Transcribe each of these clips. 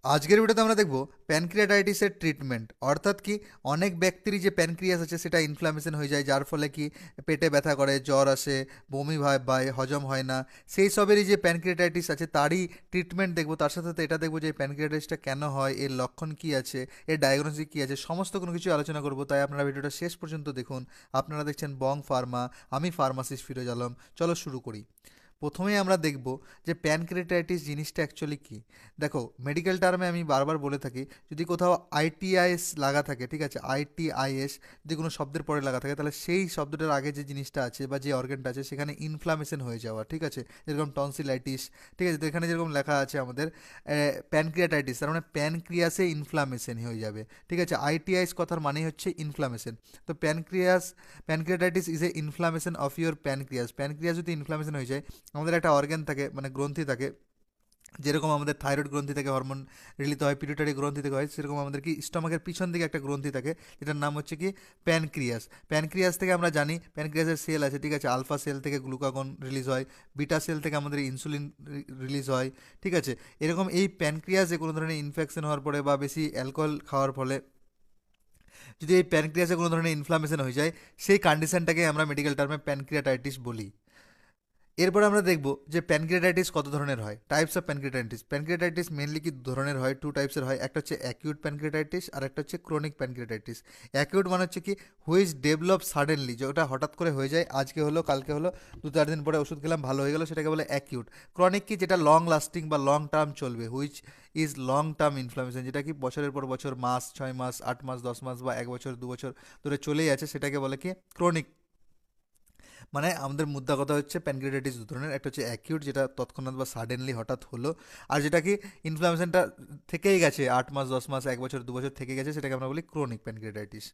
আজকের ভিডিওতে আমরা দেখব প্যানক্রিয়াটাইটিসের ট্রিটমেন্ট, অর্থাৎ কি অনেক ব্যক্তিরই যে প্যানক্রিয়াস আছে সেটা ইনফ্লামেশন হয়ে যায়, যার ফলে কি পেটে ব্যথা করে, জ্বর আসে, বমি হয় বা হজম হয় না। সেই সবেরই যে প্যানক্রিয়াটাইটিস আছে তারই ট্রিটমেন্ট দেখব। তার সাথে সাথে এটা দেখবো যে প্যানক্রিয়াটাইটিসটা কেন হয়, এর লক্ষণ কি আছে, এর ডায়াগনোসিস কি আছে, সমস্ত কোনো কিছু আলোচনা করব। তাই আপনারা ভিডিওটা শেষ পর্যন্ত দেখুন। আপনারা দেখছেন বং ফার্মা, আমি ফার্মাসিস্ট ফিরোজ আলম। চলো শুরু করি। প্রথমেই আমরা দেখব যে প্যানক্রিয়াটাইটিস জিনিসটা অ্যাকচুয়ালি কী। দেখো, মেডিকেল টার্মে আমি বারবার বলে থাকি, যদি কোথাও আইটিআইএস লাগা থাকে, ঠিক আছে, আইটিআইএস যদি কোনো শব্দের পরে লাগা থাকে, তাহলে সেই শব্দটার আগে যে জিনিসটা আছে বা যে অর্গানটা আছে সেখানে ইনফ্লামেশন হয়ে যাওয়া, ঠিক আছে, যেরকম টনসিলাইটিস, ঠিক আছে। তো এখানে যেরকম লেখা আছে আমাদের প্যানক্রিয়াটাইটিস, তার মানে প্যানক্রিয়াসে ইনফ্লামেশন হয়ে যাবে, ঠিক আছে। আইটিআইএস কথার মানে হচ্ছে ইনফ্লামেশন। তো pancreatitis is a inflammation of your pancreas. Pancreas যদি ইনফ্লামেশন হয়ে যায়, আমাদের একটা অর্গ্যান থাকে, মানে গ্রন্থি থাকে, যেরকম আমাদের থাইরয়েড গ্রন্থি থেকে হরমোন রিলিজ হয়, পিটুইটারি গ্রন্থি থেকে হয়, সেরকম আমাদের কি স্টমাকের পিছন দিকে একটা গ্রন্থি থাকে, যেটার নাম হচ্ছে কি প্যানক্রিয়াস। প্যানক্রিয়াস থেকে আমরা জানি প্যানক্রিয়াসের সেল আছে, ঠিক আছে, আলফা সেল থেকে গ্লুকাগন রিলিজ হয়, বিটা সেল থেকে আমাদের ইনসুলিন রিলিজ হয়, ঠিক আছে। এরকম এই প্যানক্রিয়াসে কোনো ধরনের ইনফেকশন হওয়ার পরে বা বেশি অ্যালকোহল খাওয়ার ফলে যদি এই প্যানক্রিয়াসে কোনো ধরনের ইনফ্লামেশন হয়ে যায়, সেই কন্ডিশনটাকে আমরা মেডিকেল টার্মে প্যানক্রিয়াটাইটিস বলি। এরপর আমরা দেখব যে প্যানক্রিয়াটাইটিস কত ধরনের হয়, types of pancreatitis. Pancreatitis mainly কি ধরনের হয়, টু টাইপসের হয়। একটা হচ্ছে অ্যাকিউট প্যানক্রিয়াটাইটিস আর একটা হচ্ছে ক্রনিক প্যানক্রিয়াটাইটিস। অ্যাকিউট মানে হচ্ছে কি হুইচ ডেভেলপ সাডেনলি, যেটা হঠাৎ করে হয়ে যায়, আজকে হলো কালকে হলো, 2-4 দিন পরে ওষুধ খেলাম ভালো হয়ে গেল, সেটাকে বলে অ্যাকিউট। ক্রনিক কি, যেটা লং লাস্টিং বা লং টার্ম চলবে, which is long term inflammation, যেটা কি বছরের পর বছর, মাস, 6 মাস, 8 মাস, 10 মাস বা 1 বছর 2 বছর ধরে চলেই আছে, সেটাকে বলে কি ক্রনিক। মানে আমাদের মুদ্রা কথা হচ্ছে প্যানক্রিয়াটাইটিস দু ধরনের, একটা হচ্ছে অ্যাকিউট, যেটা তৎক্ষণাৎ বা সাডেনলি হঠাৎ হলো, আর যেটা কি ইনফ্লামেশনটা থেকেই গেছে, 8 মাস, 10 মাস, 1 বছর 2 বছর থেকে গেছে, সেটাকে আমরা বলি ক্রনিক প্যানক্রিয়াটাইটিস।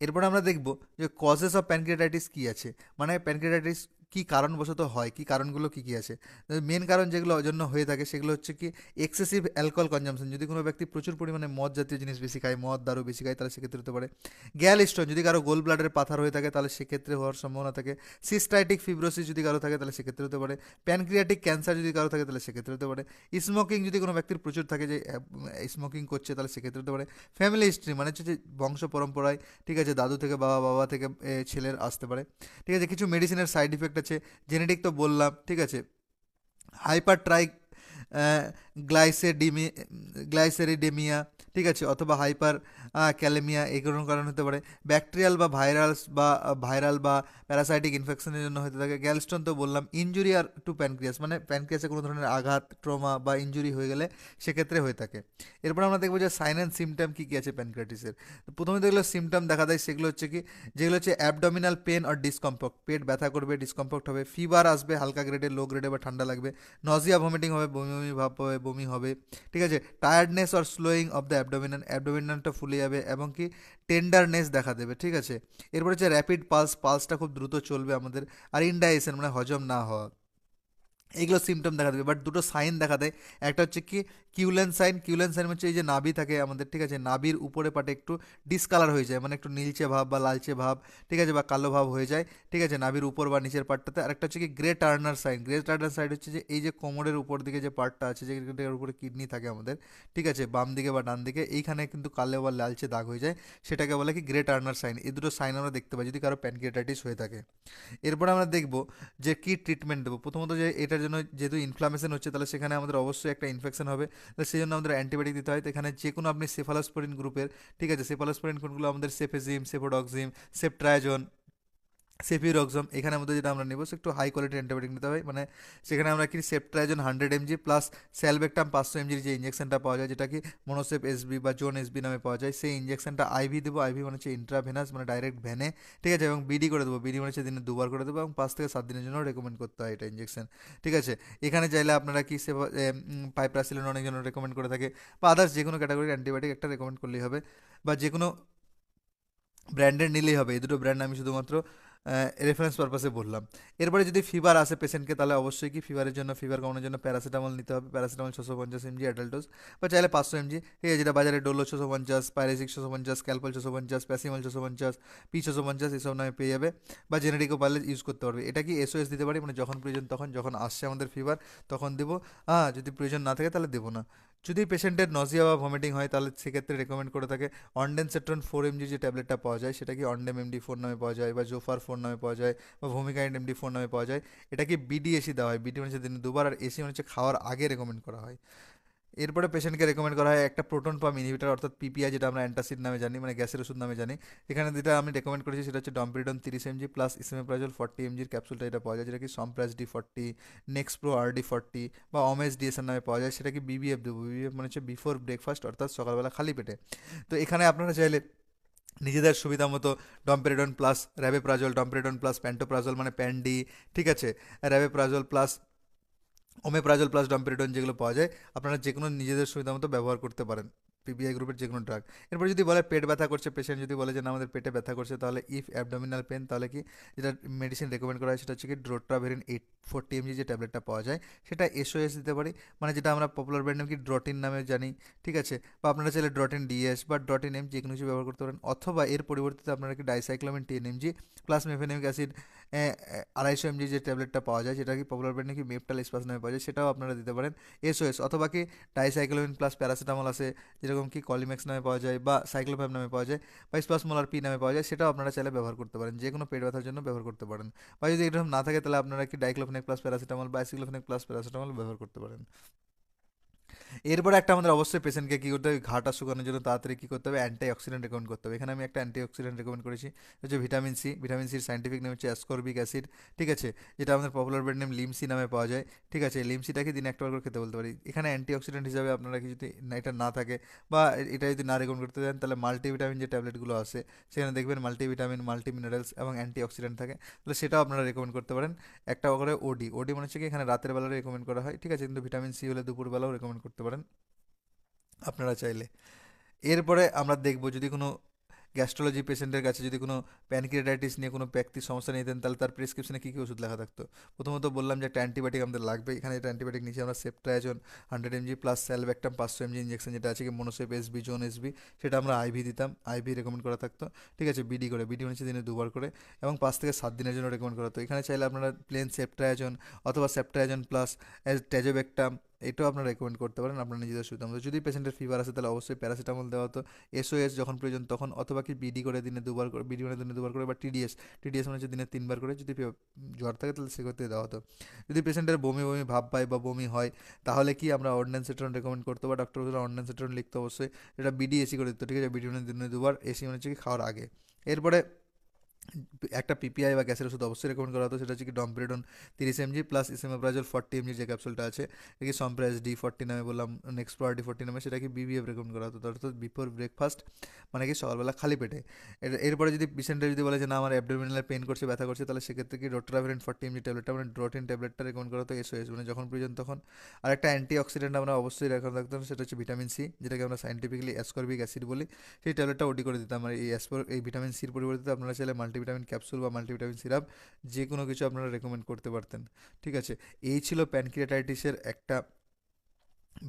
এরপর আমরা দেখব যে কজেস অফ প্যানক্রিয়াটাইটিস কী আছে, মানে প্যানক্রিয়াটাইটিস কী কারণবশত হয়, কী কারণগুলো কী কী আছে। মেন কারণ যেগুলো জন্য হয়ে থাকে সেগুলো হচ্ছে কি এক্সেসিভ অ্যালকোহল কনজামশন, যদি কোনো ব্যক্তি প্রচুর পরিমাণে মদ জাতীয় জিনিস বেশি খায়, মদ দারু বেশি খায়, তাহলে সেক্ষেত্রে হতে পারে। গ্যাল স্টোন, যদি কারো গোল ব্লাডারের পাথর হয়ে থাকে তাহলে সেক্ষেত্রে হওয়ার সম্ভাবনা থাকে। সিস্টাইটিক ফিব্রোসিস যদি কারো থাকে তাহলে সেক্ষেত্রে হতে পারে। প্যানক্রিয়াটিক ক্যান্সার যদি কারো থাকে তাহলে সেক্ষেত্রে হতে পারে। স্মোকিং যদি কোনো ব্যক্তির প্রচুর থাকে, যে স্মোকিং করছে, তাহলে সেক্ষেত্রে হতে পারে। ফ্যামিলি হিস্ট্রি মানে হচ্ছে যে বংশ পরম্পরায়, ঠিক আছে, দাদু থেকে বাবা, বাবা থেকে ছেলের আসতে পারে, ঠিক আছে। কিছু মেডিসিনের সাইড ইফেক্ট আছে, জেনেটিক তো বললাম, ঠিক আছে। হাইপার ট্রাই গ্লাইসেডিমি গ্লাইসেরিডেমিয়া, ঠিক আছে, অথবা হাইপার ক্যালেমিয়া, এই কোনো কারণ হতে পারে। ব্যাকটেরিয়াল বা ভাইরাল বা প্যারাসাইটিক ইনফেকশনের জন্য হতে থাকে। গ্যালস্টোন তো বললাম। ইনজুরি আর টু প্যানক্রিয়াস, মানে প্যানক্রিয়াসে কোনো ধরনের আঘাত, ট্রমা বা ইনজুরি হয়ে গেলে সেক্ষেত্রে হয়ে থাকে। এরপর আমরা দেখবো যে সাইন অ্যান্ড সিমটম কী কী আছে প্যানক্রিয়াটিসের। তো প্রথমে যেগুলো সিমটম দেখা দেয় সেগুলো হচ্ছে কি, যেগুলো হচ্ছে অ্যাবডোমিনাল পেন আর ডিসকমফর্ট, পেট ব্যথা করবে, ডিসকমফর্ট হবে, ফিভার আসবে, হালকা গ্রেডে, লো গ্রেডে বা ঠান্ডা লাগবে, নজিয়া ভমিটিং হবে, বমি বমি ভাব হবে, বমি হবে, ঠিক আছে। টায়ার্ডনেস আর স্লোয়িং অফ দ্য অ্যাবডোমিনালটা ফুলে যাবে এবং কি টেন্ডারনেস দেখা দেবে, ঠিক আছে। এরপর হচ্ছে র্যাপিড পালসটা খুব দ্রুত চলবে আমাদের, আর ইনডাইজেশন মানে হজম না হওয়া, এগুলো সিমটম দেখা দেবে। বাট দুটো সাইন দেখা দেয়, একটা হচ্ছে কি কিউলেন সাইন হচ্ছে এই যে নাভি থাকে আমাদের, ঠিক আছে, নাভির উপরে পাটে একটু ডিসকালার হয়ে যায়, মানে একটু নীলচে ভাব বা লালচে ভাব, ঠিক আছে, বা কালো ভাব হয়ে যায়, ঠিক আছে, নাভির উপর বা নিচের পার্টটাতে। আরেকটা হচ্ছে কি গ্রে টার্নার সাইন হচ্ছে যে এই যে কোমরের উপর দিকে যে পার্টটা আছে, যেটার উপরে কিডনি থাকে আমাদের, ঠিক আছে, বাম দিকে বা ডান দিকে, এইখানে কিন্তু কালো বা লালচে দাগ হয়ে যায়, সেটাকে বলে কি গ্রে টার্নার সাইন। এই দুটো সাইন আমরা দেখতে পাই যদি কারো প্যানক্রিয়াটাইটিস হয়ে থাকে। এরপর আমরা দেখব যে কী ট্রিটমেন্ট দেবো। প্রথমত যে এটার জন্য যেহেতু ইনফ্লামেশন হচ্ছে, তাহলে সেখানে আমাদের অবশ্যই একটা ইনফেকশন হবে, তাহলে সেই জন্য আমাদের অ্যান্টিবায়োটিক দিতে হয়। তো এখানে যে কোনো আপনি সেফালোস্পোরিন গ্রুপের, ঠিক আছে, সেফালোস্পোরিন কোনগুলো আমাদের সেফেজিম, সেফোডক্সিম, সেফট্রায়াজন, সেফিরক্সম, এখানের মধ্যে যেটা আমরা নেব সে একটু হাই কোয়ালিটির অ্যান্টিবায়োটিক নিতে হবে। মানে সেখানে আমরা কি সেফট্রাইজন 100 mg প্লাস স্যালবেকটাম 500 mg যে ইঞ্জেকশনটা পাওয়া যায়, যেটা কি মনোসেফ এসবি বা জোন এসবি নামে পাওয়া যায়, সেই ইঞ্জেকশনটা আইভি দেবো। আইভি মানে হচ্ছে ইন্ট্রাভেনাস, মানে ডাইরেক্ট ভ্যানে, ঠিক আছে, এবং বিডি করে দেবো। বিডি মানে হচ্ছে দিনে 2বার করে দেবো, এবং 5 থেকে 7 দিনের জন্য রেকমেন্ড করতে হয় এটা ইঞ্জেকশন, ঠিক আছে। এখানে চাইলে আপনারা কি পাইপ্রাসিলন অনেকজন রেকমেন্ড করে থাকে, বা আদার্স যে কোনো ক্যাটাগরির অ্যান্টিবায়োটিক একটা রেকমেন্ড করলেই হবে, বা যে কোনো ব্র্যান্ডের নিলেই হবে। এই দুটো ব্র্যান্ড আমি শুধুমাত্র রেফারেন্স পারপাসে বললাম। এরপরে যদি ফিভার আসে পেশেন্টকে, তাহলে অবশ্যই কি ফিভারের জন্য, ফিভার কমানোর জন্য প্যারাসিটামল নিতে হবে। প্যারাসিটামল 650 mg অ্যাডাল্ট ডোজ, বা চাইলে 500 mg, ঠিক আছে, যেটা বাজারে ডোলো 650, পাইরেসিক 650, ক্যালপল 650, প্যাসিমল 650, P 650, এসব নামে পেয়ে যাবে, বা জেনেটিকও পারলে ইউজ করতে পারবে। এটা কি এসওএস দিতে পারি, মানে যখন প্রয়োজন তখন, যখন আসছে আমাদের ফিভার তখন দেবো, হ্যাঁ, যদি প্রয়োজন না থাকে তাহলে দেবো না। যদি পেশেন্টের নজিয়া বা ভমিটিং হয় তাহলে সেক্ষেত্রে রেকমেন্ড করে থাকে অনডেনসেট্রন 4 mg যে ট্যাবলেটটা পাওয়া যায় সেটা কি অনডেম MD4 নামে পাওয়া যায় বা জোফার 4 নামে পাওয়া যায় বা ভূমিকাইন্ড MD4 নামে পাওয়া যায়। এটা কি বিডিএসি দেওয়া হয়, বিডি মানে হচ্ছে দিনে দুবার, আর এসি মানে হচ্ছে খাওয়ার আগে রেকমেন্ড করা হয়। এরপরে পেশেন্টকে রেকমেন্ড করা হয় একটা প্রোটন পাম্প ইনহিবিটার অর্থাৎ পিপিআই, যেটা আমরা অ্যান্টাসিড নামে জানি, মানে গ্যাসের ওষুধ নামে জানি। এখানে যেটা আমি রেকমেন্ড করেছি সেটা হচ্ছে ডম্পিরিডন 30 mg প্লাস ইসেমেপ্রাজল 40 mg ক্যাপসুলটা এটা পাওয়া যায়, যেটা কি সম্প্রাস D40, নেক্সট প্রো RD40 বা অমেজ ডিএসএন নামে পাওয়া যায়। সেটা কি বিবিএফ দেবো, বিবিএফ মানে হচ্ছে বিফোর ব্রেকফাস্ট অর্থাৎ সকালবেলা খালি পেটে। তো এখানে আপনারা চাইলে নিজেদের সুবিধা মতো domperidone plus rabeprazole, domperidone plus pantoprazole মানে প্যান্ডি, ঠিক আছে, rabeprazole plus omeprazole plus domperidone যেগুলো পাওয়া যায় আপনারা যে কোনো নিজেদের সুবিধা মতো ব্যবহার করতে পারেন, পিপিআই গ্রুপের যে কোনো ড্রাগ। এরপর যদি বলে পেট ব্যথা করছে, পেশেন্ট যদি বলে যে না আমাদের পেটে ব্যথা করছে, তাহলে ইফ অ্যাবডোমিনাল পেন, তাহলে কি যেটা মেডিসিন রেকমেন্ড করা হয় সেটা হচ্ছে কি ড্রোট্রাভেরিন 840 mg যে ট্যাবলেটটা পাওয়া যায় সেটা এসওএস দিতে পারি, মানে যেটা আমরা পপুলার ব্র্যান্ড নেম কি ড্রটিন নামে জানি, ঠিক আছে। বা আপনারা চাইলে ড্রটিন ডিএস বা ড্রটিন এম যে কোনো কিছু ব্যবহার করতে পারেন, অথবা এর পরিবর্তে আপনারা কি dicyclomine 10 mg plus mefenamic acid 250 mg যে ট্যাবলেটটা পাওয়া যায় সেটা কি পপুলার ব্র্যান্ড কি মেপটাল স্পাস নামে পাওয়া যায়, সেটাও আপনারা দিতে পারেন এসওএস। অথবা কি ডাইসাইক্লোমিন প্লাস প্যারাসিটামল আছে, যেরকম কি কলিম্যাক্স নামে পাওয়া যায় বা সাইক্লোফ্যাম নামে পাওয়া যায় বা স্পাসমোলার পি নামে পাওয়া যায়, সেটাও আপনারা চাইলে ব্যবহার করতে পারেন, যে কোনো পেট ব্যথার জন্য ব্যবহার করতে পারেন। বা যদি এরকম না থাকে তাহলে আপনারা কি ডাইক্লোফেনাক প্লাস প্যারাসিটামল বা অ্যাসিক্লোফেনাক প্লাস প্যারাসিটামল ব্যবহার করতে পারেন। এরপরে একটা আমাদের অবশ্যই পেশেন্টকে কী করতে হবে, ঘাটা শুকানোর জন্য তাড়াতাড়ি কী করতে হবে, অ্যান্টি অক্সিডেন্ট রেকমেন্ড করতে হবে। এখানে আমি একটা অ্যান্টি অক্সিডেন্ট রেকমেন্ড করেছি, হচ্ছে ভিটামিন সি। ভিটামিন সির সাইন্টিফিক নেম হচ্ছে অ্যাসকর্বিক অ্যাসিড, ঠিক আছে, যেটা আমাদের পপুলার ব্র্যান্ড নেম লিমসি নামে পাওয়া যায়, ঠিক আছে। লিমসিটাকে দিনে একটা করে খেতে বলতে পারি। এখানে অ্যান্টি অক্সিডেন্ট হিসাবে আপনারা কি যদি এটা না থাকে বা এটা যদি না রেকমেন্ড করতে চান, তাহলে মাল্টিভিটামিন যে ট্যাবলেটগুলো আছে সেখানে দেখবেন মাল্টিভিটামিন, মাল্টি মিনারেলস এবং অ্যান্টি অক্সিডেন্ট থাকে, তাহলে সেটাও আপনারা রেকমেন্ড করতে পারেন। একটা করে ওডি, ওডি মানে হচ্ছে কি এখানে রাতের বেলা রেকমেন্ড করা হয়, ঠিক আছে, কিন্তু ভিটামিন সি হলে দুপুরবেলাও রেকমেন্ড করতে পারেন আপনারা চাইলে। এরপরে আমরা দেখব যদি কোনো গ্যাস্ট্রোলজি পেশেন্টের কাছে যদি কোনো প্যানক্রিয়াটাইটিস নিয়ে কোনো ব্যক্তির সমস্যা নিতেন, তাহলে তার প্রেসক্রিপশনে কী কী ওষুধ লেখা থাকতো। প্রথমত বললাম যে একটা অ্যান্টিবায়োটিক আমাদের লাগবে, এখানে এটা অ্যান্টিবায়োটিক নিচে আমরা সেপ্ট্রাইজন 100 mg প্লাস স্যালব্যাক্টাম 500 mg ইঞ্জেকশন, যেটা আছে কি মনোসেপ এসবি, জোন এসবি, সেটা আমরা আইভি দিতাম, আইভি রেকমেন্ড করা থাকতো, ঠিক আছে। বিডি করে, বিডি হচ্ছে দিনে দুবার করে এবং 5 থেকে 7 দিনের জন্য রেকমেন্ড করা হতো। এখানে চাইলে আপনারা প্লেন সেপ্ট্রাইজন অথবা সেপ্ট্রাইজন প্লাস ট্যাজোব্যাক্টাম এটাও আপনারা রেকমেন্ড করতে পারেন আপনার নিজেদের সুবিধা মতো। যদি পেশেন্টের ফিভার আছে তাহলে অবশ্যই প্যারাসিটামল দেওয়া হতো, এসওএস যখন প্রয়োজন তখন, অথবা কি বিডি করে দিনে দুবার করে, বিডি মানে দিনে দুবার করে, বা টিডিএস, টিডিএস মানে হচ্ছে দিনে 3বার করে। যদি জ্বর থাকে তাহলে সেক্ষেত্রে দেওয়া হতো। যদি পেশেন্টের বমি বমি ভাব পায় বা বমি হয় তাহলে কি আমরা অর্ডিন্যান্সেট্রন রেকমেন্ড করতে বা ডক্টর অর্ডিন্যান্সেট্রন লিখতে অবশ্যই, এটা বিডি এসি করে দিত, ঠিক আছে, বিডি মানে দিনে দুবার, এসি মানে হচ্ছে কি খাওয়ার আগে। এরপরে একটা পিপিআই বা গ্যাসের ওষুধ অবশ্যই রেকমেন্ড করা হতো, সেটা হচ্ছে কি domperidone 30 mg plus esomeprazole 40 mg যে ক্যাপসুলটা আছে, এটা কি সম্প্রাস D40 নামে বললাম, নেক্সট প্রো RD40 নামে, সেটা কি বিবিএফ রেকমেন্ড করা হতো, অর্থাৎ বিফোর ব্রেকফাস্ট, মানে কি সকালবেলা খালি পেটে। এরপরে যদি পেশেন্টের যদি বলে যে না আমার অ্যাবডোমিনাল পেন করছে, ব্যথা করছে, তাহলে সেক্ষেত্রে কি ডোট্রাভেরিন 40 mg ট্যাবলেটটা মানে ড্রোটিন ট্যাবলেটটা রেকমেন্ড করা হতো এসওএস, মানে যখন প্রয়োজন তখন। আর একটা অ্যান্টি অক্সিডেন্ট আমরা অবশ্যই রেকমেন্ড রাখতাম, সেটা হচ্ছে ভিটামিন সি, যেটাকে আমরা সাইন্টিফিকলি অ্যাসকর্বিক অ্যাসিড বলি, সেই ট্যাবলেটটা ওডি করে দিতাম। আর এই ভিটামিন সির পরিবর্তে আপনারা চাইলে মাল্টিভিটামিন ক্যাপসুল বা মাল্টিভিটামিন সিরাপ যে কোনো কিছু আপনারা রেকমেন্ড করতে পারতেন, ঠিক আছে। এই ছিল প্যানক্রিয়াটাইটিসের একটা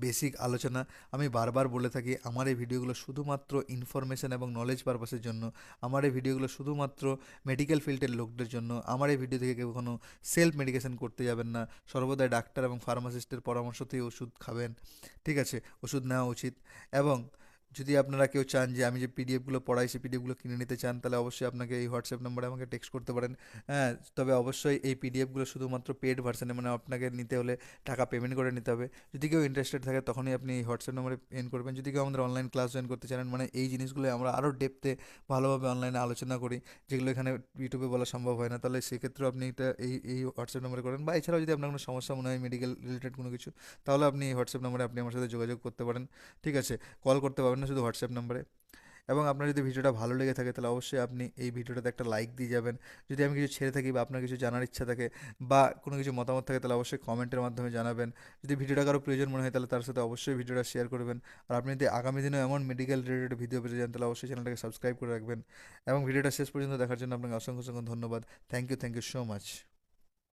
বেসিক আলোচনা। আমি বারবার বলে থাকি আমার এই ভিডিওগুলো শুধুমাত্র ইনফরমেশন এবং নলেজ পারপাসের জন্য, আমার এই ভিডিওগুলো শুধুমাত্র মেডিকেল ফিল্ডের লোকদের জন্য। আমার এই ভিডিও থেকে কেউ কোনো সেলফ মেডিকেশন করতে যাবেন না, সর্বদাই ডাক্তার এবং ফার্মাসিস্টের পরামর্শতেই ওষুধ খাবেন, ঠিক আছে, ওষুধ নেওয়া উচিত। এবং যদি আপনারা কেউ চান যে আমি যে পিডিএফগুলো পড়াই সেই পিডিএফগুলো কিনে নিতে চান, তাহলে অবশ্যই আপনাকে এই হোয়াটসঅ্যাপ নম্বরে আমাকে টেক্সট করতে পারেন। হ্যাঁ, তবে অবশ্যই এই পিডিএফগুলো শুধুমাত্র পেড ভার্সানে, মানে আপনাকে নিতে হলে টাকা পেমেন্ট করে নিতে হবে। যদি কেউ ইন্টারেস্টেড থাকে তখনই আপনি এই হোয়াটসঅ্যাপ নম্বরে পেন করবেন। যদি কেউ আমাদের অনলাইন ক্লাস জয়েন করতে চান, মানে এই জিনিসগুলো আমরা আরও ডেপথে ভালোভাবে অনলাইনে আলোচনা করি, যেগুলো এখানে ইউটিউবে বলা সম্ভব হয় না, তাহলে সেক্ষেত্রেও আপনি এটা এই হোয়াটসঅ্যাপ নম্বরে করেন। বা এছাড়াও যদি আপনার কোনো সমস্যা মনে হয় মেডিকেল রিলেটেড কোনো কিছু, তাহলে আপনি এই হোয়াটসঅ্যাপ নম্বরে আপনি আমার সাথে যোগাযোগ করতে পারেন, ঠিক আছে। কল করতে পারবেন না, শুধু হোয়াটসঅ্যাপ নাম্বারে। এবং আপনার যদি ভিডিওটা ভালো লেগে থাকে তাহলে অবশ্যই আপনি এই ভিডিওটাতে একটা লাইক দিয়ে যাবেন। যদি আমি কিছু ছেড়ে থাকি বা আপনার কিছু জানার ইচ্ছা থাকে বা কোনো কিছু মতামত থাকে তাহলে অবশ্যই কমেন্টের মাধ্যমে জানাবেন। যদি ভিডিওটা কারো প্রয়োজন মনে হয় তাহলে তার সাথে অবশ্যই ভিডিওটা শেয়ার করবেন। আর আপনি যদি আগামী দিনেও এমন মেডিকেল রিলেটেড ভিডিও পেতে চান তাহলে অবশ্যই চ্যানেলটাকে সাবস্ক্রাইব করে রাখবেন। এবং ভিডিওটা শেষ পর্যন্ত দেখার জন্য আপনাকে অসংখ্য অসংখ্য ধন্যবাদ। Thank you so much.